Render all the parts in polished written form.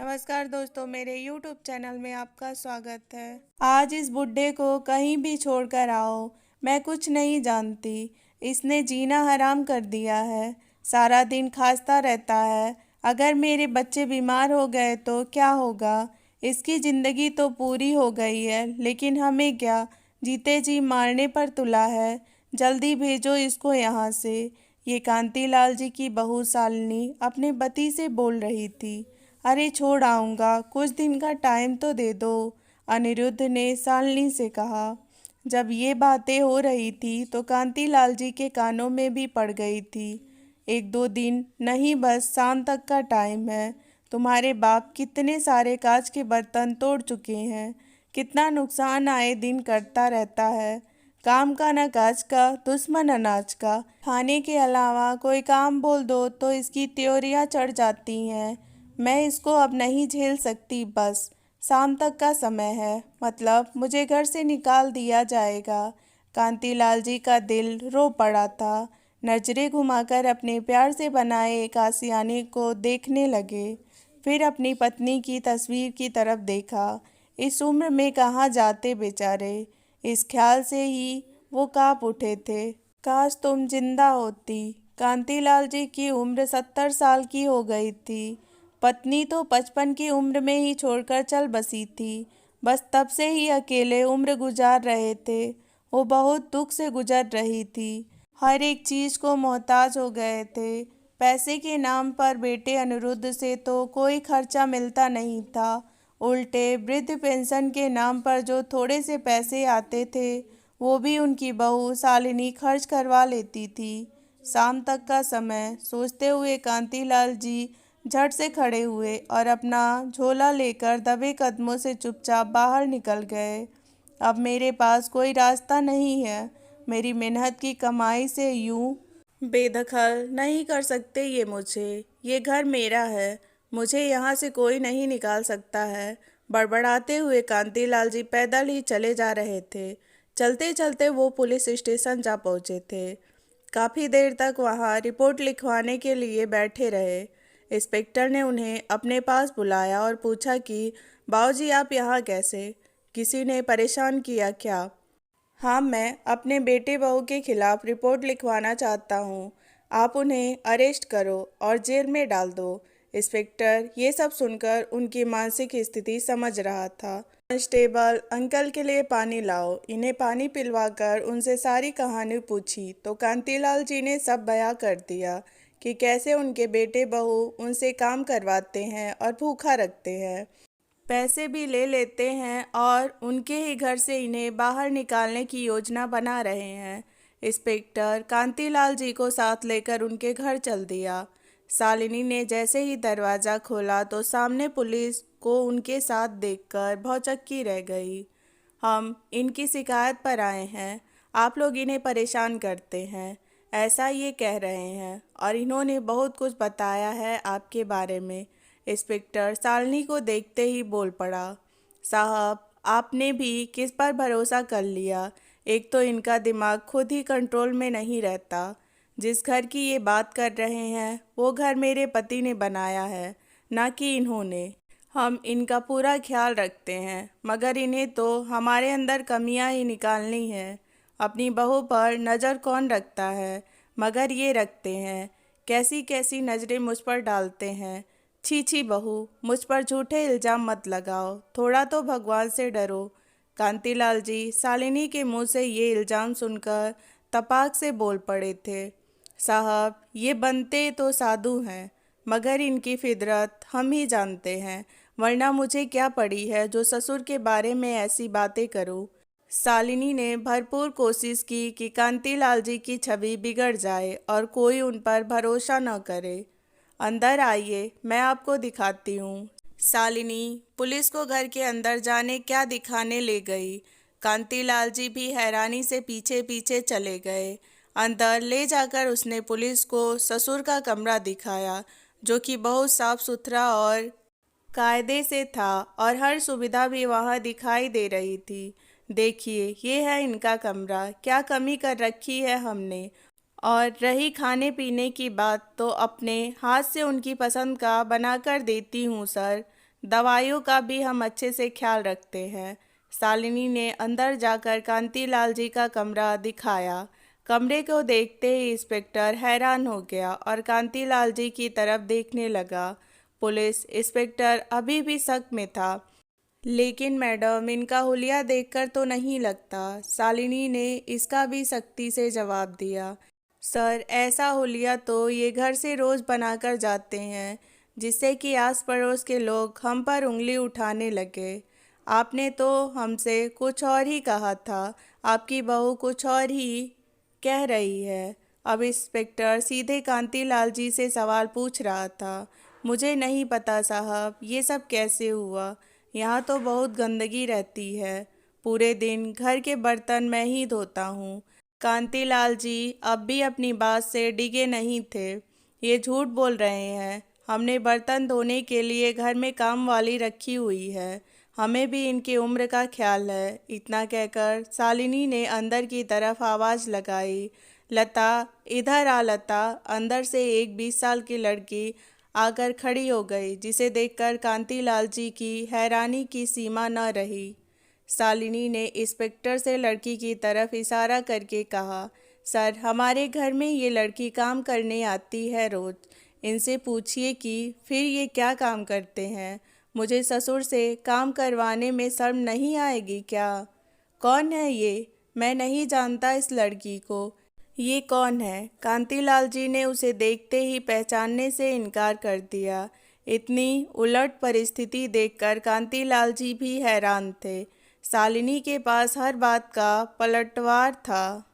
नमस्कार दोस्तों, मेरे YouTube चैनल में आपका स्वागत है। आज इस बुड्ढे को कहीं भी छोड़कर आओ, मैं कुछ नहीं जानती। इसने जीना हराम कर दिया है, सारा दिन खांसता रहता है। अगर मेरे बच्चे बीमार हो गए तो क्या होगा? इसकी ज़िंदगी तो पूरी हो गई है, लेकिन हमें क्या, जीते जी मारने पर तुला है। जल्दी भेजो इसको यहाँ से। ये कांतीलाल जी की बहू शालिनी अपने पति से बोल रही थी। अरे छोड़ आऊँगा, कुछ दिन का टाइम तो दे दो, अनिरुद्ध ने शालिनी से कहा। जब ये बातें हो रही थी तो कांतीलाल जी के कानों में भी पड़ गई थी। एक दो दिन नहीं, बस शाम तक का टाइम है। तुम्हारे बाप कितने सारे कांच के बर्तन तोड़ चुके हैं, कितना नुकसान आए दिन करता रहता है। काम का न काज का, दुश्मन अनाज का। खाने के अलावा कोई काम बोल दो तो इसकी त्योरियां चढ़ जाती हैं। मैं इसको अब नहीं झेल सकती, बस शाम तक का समय है, मतलब मुझे घर से निकाल दिया जाएगा। कांतीलाल जी का दिल रो पड़ा था। नजरें घुमाकर अपने प्यार से बनाए एक आशियाने को देखने लगे, फिर अपनी पत्नी की तस्वीर की तरफ देखा। इस उम्र में कहाँ जाते बेचारे, इस ख्याल से ही वो काँप उठे थे। काश तुम जिंदा होती। कांतीलाल जी की उम्र 70 साल की हो गई थी। पत्नी तो 55 की उम्र में ही छोड़कर चल बसी थी। बस तब से ही अकेले उम्र गुजार रहे थे। वो बहुत दुख से गुजर रही थी, हर एक चीज़ को मोहताज हो गए थे। पैसे के नाम पर बेटे अनिरुद्ध से तो कोई खर्चा मिलता नहीं था, उल्टे वृद्ध पेंशन के नाम पर जो थोड़े से पैसे आते थे वो भी उनकी बहू शालिनी खर्च करवा लेती थी। शाम तक का समय सोचते हुए कांतीलाल जी झट से खड़े हुए और अपना झोला लेकर दबे कदमों से चुपचाप बाहर निकल गए। अब मेरे पास कोई रास्ता नहीं है। मेरी मेहनत की कमाई से यूं बेदखल नहीं कर सकते ये मुझे। ये घर मेरा है, मुझे यहाँ से कोई नहीं निकाल सकता है। बड़बड़ाते हुए कांतीलाल जी पैदल ही चले जा रहे थे। चलते चलते वो पुलिस स्टेशन जा पहुँचे थे। काफ़ी देर तक वहाँ रिपोर्ट लिखवाने के लिए बैठे रहे। इंस्पेक्टर ने उन्हें अपने पास बुलाया और पूछा कि बाबूजी आप यहाँ कैसे? किसी ने परेशान किया क्या? हाँ, मैं अपने बेटे बहू के खिलाफ रिपोर्ट लिखवाना चाहता हूँ। आप उन्हें अरेस्ट करो और जेल में डाल दो। इंस्पेक्टर ये सब सुनकर उनकी मानसिक स्थिति समझ रहा था। कांस्टेबल अंकल के लिए पानी लाओ। इन्हें पानी पिलवाकर उनसे सारी कहानी पूछी तो कांतीलाल जी ने सब बयां कर दिया कि कैसे उनके बेटे बहू उनसे काम करवाते हैं और भूखा रखते हैं, पैसे भी ले लेते हैं और उनके ही घर से इन्हें बाहर निकालने की योजना बना रहे हैं। इंस्पेक्टर कांतीलाल जी को साथ लेकर उनके घर चल दिया। शालिनी ने जैसे ही दरवाज़ा खोला तो सामने पुलिस को उनके साथ देखकर भौचक्की रह गई। हम इनकी शिकायत पर आए हैं, आप लोग इन्हें परेशान करते हैं, ऐसा ये कह रहे हैं और इन्होंने बहुत कुछ बताया है आपके बारे में। इंस्पेक्टर शालिनी को देखते ही बोल पड़ा, साहब आपने भी किस पर भरोसा कर लिया? एक तो इनका दिमाग खुद ही कंट्रोल में नहीं रहता। जिस घर की ये बात कर रहे हैं वो घर मेरे पति ने बनाया है, ना कि इन्होंने। हम इनका पूरा ख्याल रखते हैं, मगर इन्हें तो हमारे अंदर कमियां ही निकालनी है। अपनी बहू पर नज़र कौन रखता है, मगर ये रखते हैं। कैसी कैसी नज़रें मुझ पर डालते हैं। छी छी बहू, मुझ पर झूठे इल्ज़ाम मत लगाओ, थोड़ा तो भगवान से डरो। कांतीलाल जी शालिनी के मुंह से ये इल्ज़ाम सुनकर तपाक से बोल पड़े थे। साहब ये बनते तो साधु हैं, मगर इनकी फितरत हम ही जानते हैं, वरना मुझे क्या पड़ी है जो ससुर के बारे में ऐसी बातें करूं। शालिनी ने भरपूर कोशिश की कि कांतीलाल जी की छवि बिगड़ जाए और कोई उन पर भरोसा न करे। अंदर आइए, मैं आपको दिखाती हूँ। शालिनी पुलिस को घर के अंदर जाने क्या दिखाने ले गई। कांतीलाल जी भी हैरानी से पीछे पीछे चले गए। अंदर ले जाकर उसने पुलिस को ससुर का कमरा दिखाया, जो कि बहुत साफ सुथरा और कायदे से था और हर सुविधा भी वहाँ दिखाई दे रही थी। देखिए ये है इनका कमरा, क्या कमी कर रखी है हमने। और रही खाने पीने की बात तो अपने हाथ से उनकी पसंद का बनाकर देती हूँ सर। दवाइयों का भी हम अच्छे से ख्याल रखते हैं। शालिनी ने अंदर जाकर कांतीलाल जी का कमरा दिखाया। कमरे को देखते ही इंस्पेक्टर हैरान हो गया और कांतीलाल जी की तरफ देखने लगा। पुलिस इंस्पेक्टर अभी भी शक में था। लेकिन मैडम, इनका हुलिया देखकर तो नहीं लगता। शालिनी ने इसका भी सख्ती से जवाब दिया। सर, ऐसा हुलिया तो ये घर से रोज बनाकर जाते हैं, जिससे कि आस पड़ोस के लोग हम पर उंगली उठाने लगे। आपने तो हमसे कुछ और ही कहा था, आपकी बहू कुछ और ही कह रही है। अब इंस्पेक्टर सीधे कांतीलाल जी से सवाल पूछ रहा था। मुझे नहीं पता साहब, ये सब कैसे हुआ। यहाँ तो बहुत गंदगी रहती है। पूरे दिन घर के बर्तन मैं ही धोता हूँ। कांतीलाल जी अब भी अपनी बात से डिगे नहीं थे। ये झूठ बोल रहे हैं। हमने बर्तन धोने के लिए घर में काम वाली रखी हुई है। हमें भी इनकी उम्र का ख्याल है। इतना कहकर शालिनी ने अंदर की तरफ आवाज़ लगाई। लता, इधर आ लता। अंदर से एक 20 साल की लड़की आकर खड़ी हो गई, जिसे देखकर कांतीलाल जी की हैरानी की सीमा न रही। शालिनी ने इंस्पेक्टर से लड़की की तरफ इशारा करके कहा, सर, हमारे घर में ये लड़की काम करने आती है रोज। इनसे पूछिए कि फिर ये क्या काम करते हैं। मुझे ससुर से काम करवाने में शर्म नहीं आएगी क्या? कौन है ये? मैं नहीं जानता इस लड़की को। ये कौन है? कांतीलाल जी ने उसे देखते ही पहचानने से इनकार कर दिया। इतनी उलट परिस्थिति देखकर कांतीलाल जी भी हैरान थे। शालिनी के पास हर बात का पलटवार था।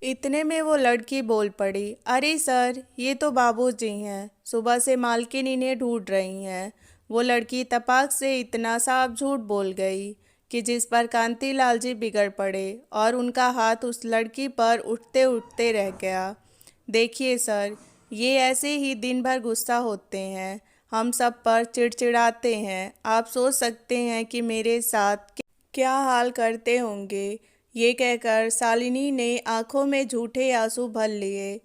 इतने में वो लड़की बोल पड़ी, अरे सर, ये तो बाबूजी हैं। सुबह से मालकिन इन्हें ढूंढ रही हैं। वो लड़की तपाक से इतना साफ झूठ बोल गई कि जिस पर कांतीलाल जी बिगड़ पड़े और उनका हाथ उस लड़की पर उठते उठते रह गया। देखिए सर, ये ऐसे ही दिन भर गुस्सा होते हैं, हम सब पर चिड़चिड़ाते हैं। आप सोच सकते हैं कि मेरे साथ क्या हाल करते होंगे। ये कहकर शालिनी ने आंखों में झूठे आंसू भर लिए।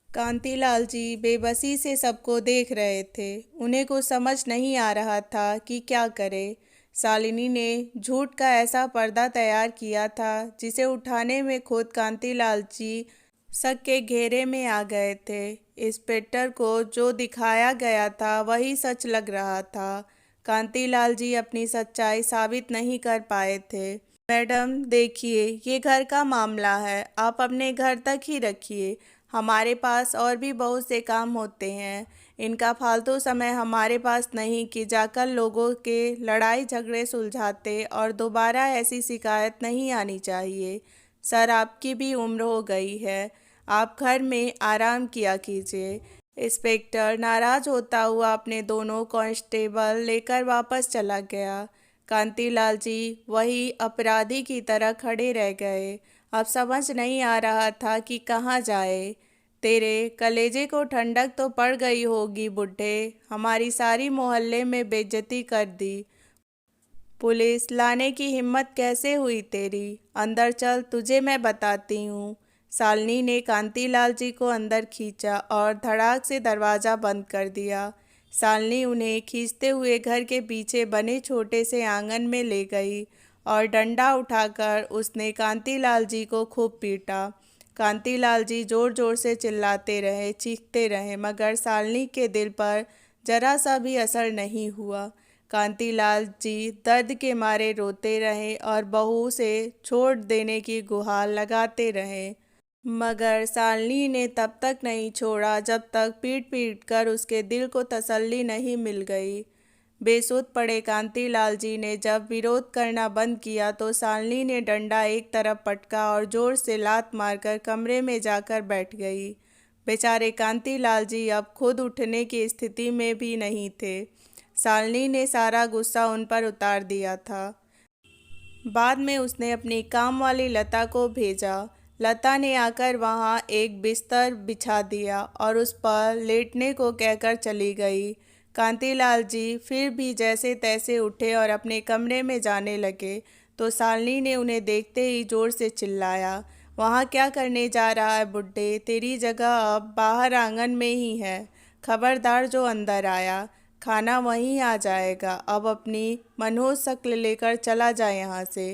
कांतीलाल जी बेबसी से सबको देख रहे थे। उन्हें कुछ समझ नहीं आ रहा था कि क्या करे। शालिनी ने झूठ का ऐसा पर्दा तैयार किया था, जिसे उठाने में खुद कांतीलाल जी शक के घेरे में आ गए थे। इंस्पेक्टर को जो दिखाया गया था वही सच लग रहा था। कांतीलाल जी अपनी सच्चाई साबित नहीं कर पाए थे। मैडम देखिए, ये घर का मामला है, आप अपने घर तक ही रखिए। हमारे पास और भी बहुत से काम होते हैं। इनका फालतू समय हमारे पास नहीं कि जाकर लोगों के लड़ाई झगड़े सुलझाते, और दोबारा ऐसी शिकायत नहीं आनी चाहिए। सर, आपकी भी उम्र हो गई है, आप घर में आराम किया कीजिए। इंस्पेक्टर नाराज होता हुआ अपने दोनों कांस्टेबल लेकर वापस चला गया। कांतीलाल जी वही अपराधी की तरह खड़े रह गए। अब समझ नहीं आ रहा था कि कहाँ जाए। तेरे कलेजे को ठंडक तो पड़ गई होगी बुड्ढे, हमारी सारी मोहल्ले में बेइज्जती कर दी। पुलिस लाने की हिम्मत कैसे हुई तेरी? अंदर चल, तुझे मैं बताती हूँ। शालिनी ने कांतीलाल जी को अंदर खींचा और धड़ाक से दरवाज़ा बंद कर दिया। शालिनी उन्हें खींचते हुए घर के पीछे बने छोटे से आंगन में ले गई और डंडा उठाकर उसने कांतीलाल जी को खूब पीटा। कांतीलाल जी ज़ोर ज़ोर से चिल्लाते रहे, चीखते रहे, मगर शालिनी के दिल पर जरा सा भी असर नहीं हुआ। कांतीलाल जी दर्द के मारे रोते रहे और बहू से छोड़ देने की गुहार लगाते रहे, मगर शालिनी ने तब तक नहीं छोड़ा जब तक पीट पीट कर उसके दिल को तसल्ली नहीं मिल गई। बेसुध पड़े कांतीलाल जी ने जब विरोध करना बंद किया तो शालिनी ने डंडा एक तरफ पटका और जोर से लात मारकर कमरे में जाकर बैठ गई। बेचारे कांतीलाल जी अब खुद उठने की स्थिति में भी नहीं थे। शालिनी ने सारा गुस्सा उन पर उतार दिया था। बाद में उसने अपनी काम वाली लता को भेजा। लता ने आकर वहाँ एक बिस्तर बिछा दिया और उस पर लेटने को कहकर चली गई। कांतीलाल जी फिर भी जैसे तैसे उठे और अपने कमरे में जाने लगे तो शालिनी ने उन्हें देखते ही जोर से चिल्लाया, वहाँ क्या करने जा रहा है बुड्ढे? तेरी जगह अब बाहर आंगन में ही है। खबरदार जो अंदर आया। खाना वहीं आ जाएगा। अब अपनी मनोज शक्ल लेकर चला जाए यहाँ से।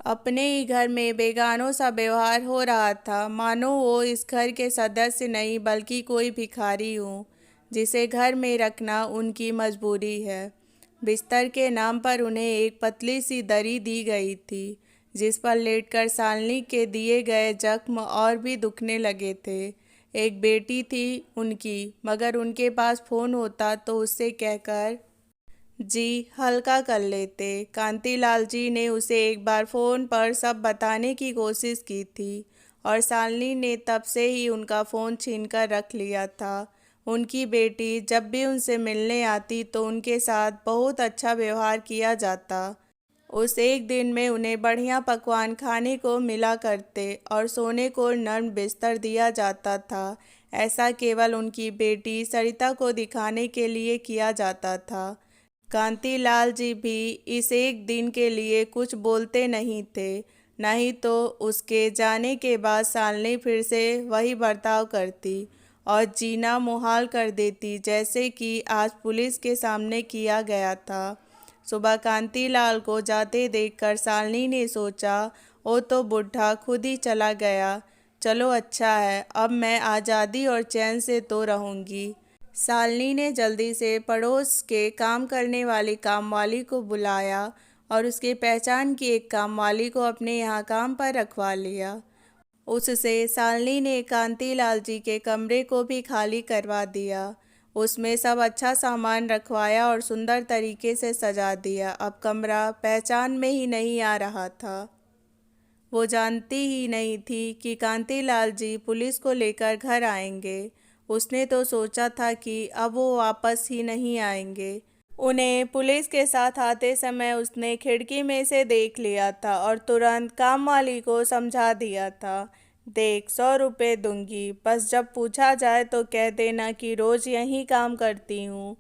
अपने ही घर में बेगानों सा व्यवहार हो रहा था, मानो वो इस घर के सदस्य नहीं बल्कि कोई भिखारी हो जिसे घर में रखना उनकी मजबूरी है। बिस्तर के नाम पर उन्हें एक पतली सी दरी दी गई थी जिस पर लेटकर शालिनी के दिए गए जख्म और भी दुखने लगे थे। एक बेटी थी उनकी, मगर उनके पास फ़ोन होता तो उससे कहकर जी हल्का कर लेते। कांतीलाल जी ने उसे एक बार फ़ोन पर सब बताने की कोशिश की थी और शालिनी ने तब से ही उनका फ़ोन छीनकर रख लिया था। उनकी बेटी जब भी उनसे मिलने आती तो उनके साथ बहुत अच्छा व्यवहार किया जाता। उस एक दिन में उन्हें बढ़िया पकवान खाने को मिला करते और सोने को नर्म बिस्तर दिया जाता था। ऐसा केवल उनकी बेटी सरिता को दिखाने के लिए किया जाता था। कांतीलाल जी भी इस एक दिन के लिए कुछ बोलते नहीं थे, नहीं तो उसके जाने के बाद शालिनी फिर से वही बर्ताव करती और जीना मुहाल कर देती जैसे कि आज पुलिस के सामने किया गया था। सुबह कांतीलाल को जाते देखकर शालिनी ने सोचा, वो तो बुढ़ा खुद ही चला गया। चलो अच्छा है, अब मैं आज़ादी और चैन से तो रहूँगी। शालिनी ने जल्दी से पड़ोस के काम करने वाली कामवाली को बुलाया और उसके पहचान की एक कामवाली को अपने यहाँ काम पर रखवा लिया। उससे शालिनी ने कांतीलाल जी के कमरे को भी खाली करवा दिया। उसमें सब अच्छा सामान रखवाया और सुंदर तरीके से सजा दिया। अब कमरा पहचान में ही नहीं आ रहा था। वो जानती ही नहीं थी कि कांतीलाल जी पुलिस को लेकर घर आएंगे। उसने तो सोचा था कि अब वो वापस ही नहीं आएंगे। उन्हें पुलिस के साथ आते समय उसने खिड़की में से देख लिया था और तुरंत कामवाली को समझा दिया था, देख 100 रुपये दूंगी, बस जब पूछा जाए तो कह देना कि रोज़ यहीं काम करती हूँ।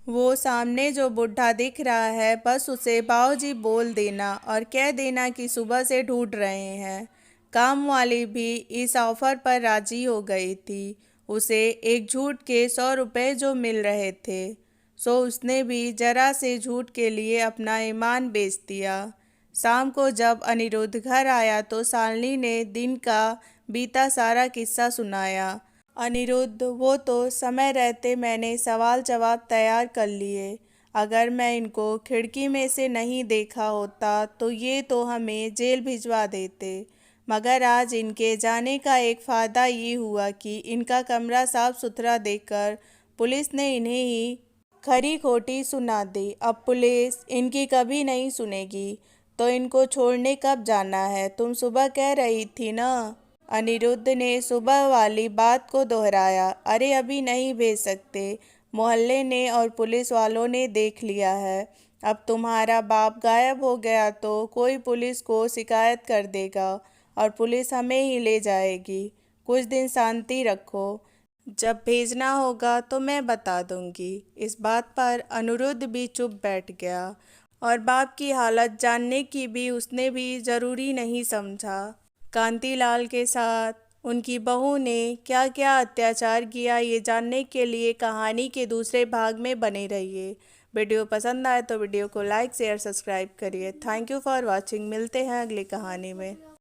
वो सामने जो बुढ़ा दिख रहा है बस उसे बाऊजी बोल देना और कह देना कि सुबह से ढूंढ रहे हैं। काम वाली भी इस ऑफर पर राजी हो गई थी। उसे एक झूठ के 100 रुपये जो मिल रहे थे, सो उसने भी जरा से झूठ के लिए अपना ईमान बेच दिया। शाम को जब अनिरुद्ध घर आया तो शालिनी ने दिन का बीता सारा किस्सा सुनाया। अनिरुद्ध, वो तो समय रहते मैंने सवाल जवाब तैयार कर लिए। अगर मैं इनको खिड़की में से नहीं देखा होता तो ये तो हमें जेल भिजवा देते। मगर आज इनके जाने का एक फ़ायदा ये हुआ कि इनका कमरा साफ सुथरा देखकर पुलिस ने इन्हें ही खरी खोटी सुना दी। अब पुलिस इनकी कभी नहीं सुनेगी। तो इनको छोड़ने कब जाना है? तुम सुबह कह रही थी ना। अनिरुद्ध ने सुबह वाली बात को दोहराया। अरे अभी नहीं भेज सकते, मोहल्ले ने और पुलिस वालों ने देख लिया है। अब तुम्हारा बाप गायब हो गया तो कोई पुलिस को शिकायत कर देगा और पुलिस हमें ही ले जाएगी। कुछ दिन शांति रखो, जब भेजना होगा तो मैं बता दूंगी। इस बात पर अनिरुद्ध भी चुप बैठ गया और बाप की हालत जानने की भी उसने भी ज़रूरी नहीं समझा। कांतीलाल के साथ उनकी बहू ने क्या क्या अत्याचार किया, ये जानने के लिए कहानी के दूसरे भाग में बने रहिए। वीडियो पसंद आए तो वीडियो को लाइक शेयर सब्सक्राइब करिए। Thank you for watching. मिलते हैं अगली कहानी में।